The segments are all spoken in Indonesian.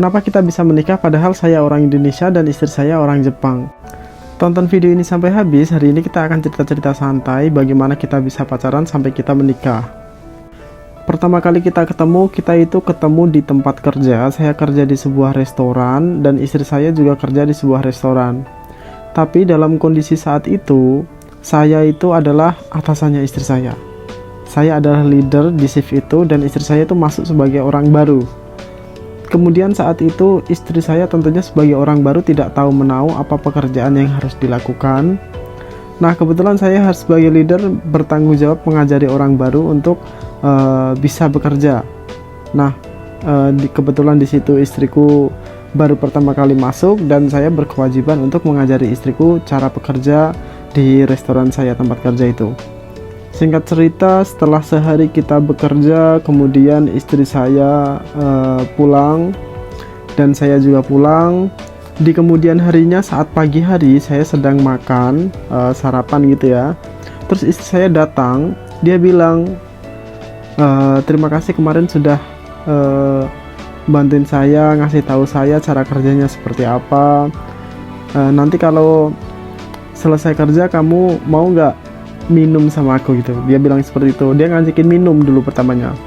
Kenapa kita bisa menikah padahal saya orang Indonesia dan istri saya orang Jepang? Tonton video ini sampai habis. Hari ini kita akan cerita-cerita santai bagaimana kita bisa pacaran sampai kita menikah. Pertama kali kita itu ketemu di tempat kerja. Saya kerja di sebuah restoran dan istri saya juga kerja di sebuah restoran. Tapi dalam kondisi saat itu, saya itu adalah atasannya istri saya. Saya adalah leader di shift itu dan istri saya itu masuk sebagai orang baru. Kemudian saat itu istri saya tentunya sebagai orang baru tidak tahu menahu apa pekerjaan yang harus dilakukan. Nah, kebetulan saya harus sebagai leader bertanggung jawab mengajari orang baru untuk bisa bekerja. Nah, kebetulan di situ istriku baru pertama kali masuk dan saya berkewajiban untuk mengajari istriku cara bekerja di restoran saya tempat kerja itu. Singkat cerita, setelah sehari kita bekerja, kemudian istri saya pulang dan saya juga pulang. Di kemudian harinya saat pagi hari saya sedang makan sarapan gitu ya. Terus istri saya datang, dia bilang, terima kasih kemarin sudah bantuin saya, ngasih tahu saya cara kerjanya seperti apa. Nanti kalau selesai kerja kamu mau nggak minum sama aku gitu. Dia bilang seperti itu. Dia ngajakin minum dulu pertamanya.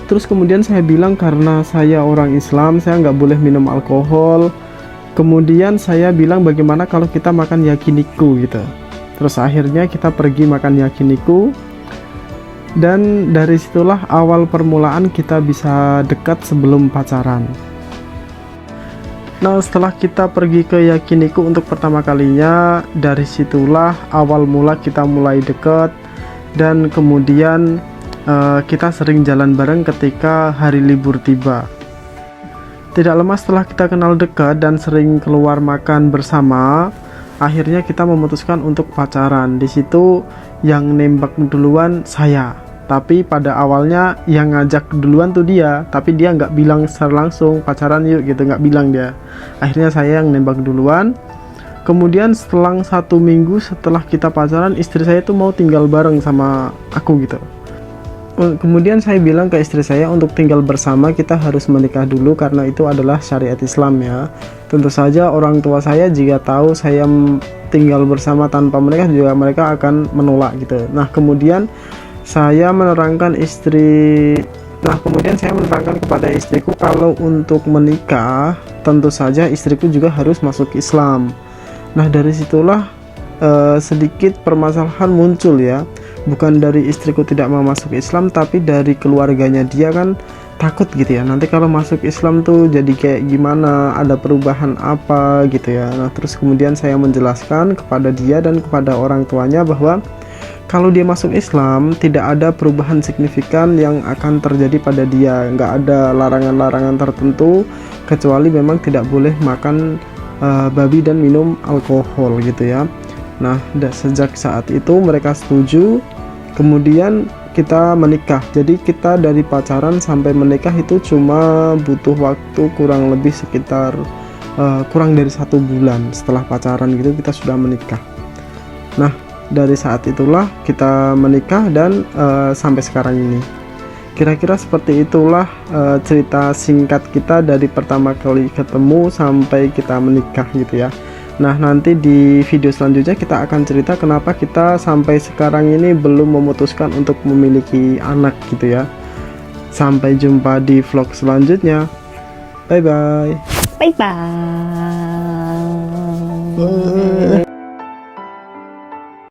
Terus kemudian saya bilang karena saya orang Islam, saya nggak boleh minum alkohol. Kemudian saya bilang bagaimana kalau kita makan yakiniku gitu. Terus akhirnya kita pergi makan yakiniku. Dan dari situlah awal permulaan kita bisa dekat sebelum pacaran. Nah, setelah kita pergi ke yakiniku untuk pertama kalinya, dari situlah awal mula kita mulai dekat. Dan kemudian kita sering jalan bareng ketika hari libur tiba. Tidak lama setelah kita kenal dekat dan sering keluar makan bersama, akhirnya kita memutuskan untuk pacaran. Di situ yang nembak duluan saya. Tapi pada awalnya yang ngajak duluan tuh dia, tapi dia nggak bilang secara langsung pacaran yuk gitu, nggak bilang dia. Akhirnya saya yang nembak duluan. Kemudian setelah 1 minggu setelah kita pacaran, istri saya tuh mau tinggal bareng sama aku gitu. Kemudian saya bilang ke istri saya untuk tinggal bersama kita harus menikah dulu karena itu adalah syariat Islam ya. Tentu saja orang tua saya jika tahu saya tinggal bersama tanpa menikah juga mereka akan menolak gitu. Nah, kemudian saya menerangkan kepada istriku kalau untuk menikah tentu saja istriku juga harus masuk Islam. Nah, dari situlah sedikit permasalahan muncul ya. Bukan dari istriku tidak mau masuk Islam, tapi dari keluarganya dia kan takut gitu ya. Nanti kalau masuk Islam tuh jadi kayak gimana, ada perubahan apa gitu ya. Nah, terus kemudian saya menjelaskan kepada dia dan kepada orang tuanya bahwa kalau dia masuk Islam, tidak ada perubahan signifikan yang akan terjadi pada dia. Nggak ada larangan-larangan tertentu, kecuali memang tidak boleh makan babi dan minum alkohol gitu ya. Nah, sejak saat itu mereka setuju, kemudian kita menikah. Jadi kita dari pacaran sampai menikah itu cuma butuh waktu kurang lebih sekitar kurang dari 1 bulan. Setelah pacaran gitu kita sudah menikah. Nah, dari saat itulah kita menikah dan sampai sekarang ini. Kira-kira seperti itulah cerita singkat kita dari pertama kali ketemu sampai kita menikah gitu ya. Nah, nanti di video selanjutnya kita akan cerita kenapa kita sampai sekarang ini belum memutuskan untuk memiliki anak gitu ya. Sampai jumpa di vlog selanjutnya. Bye bye. Bye bye.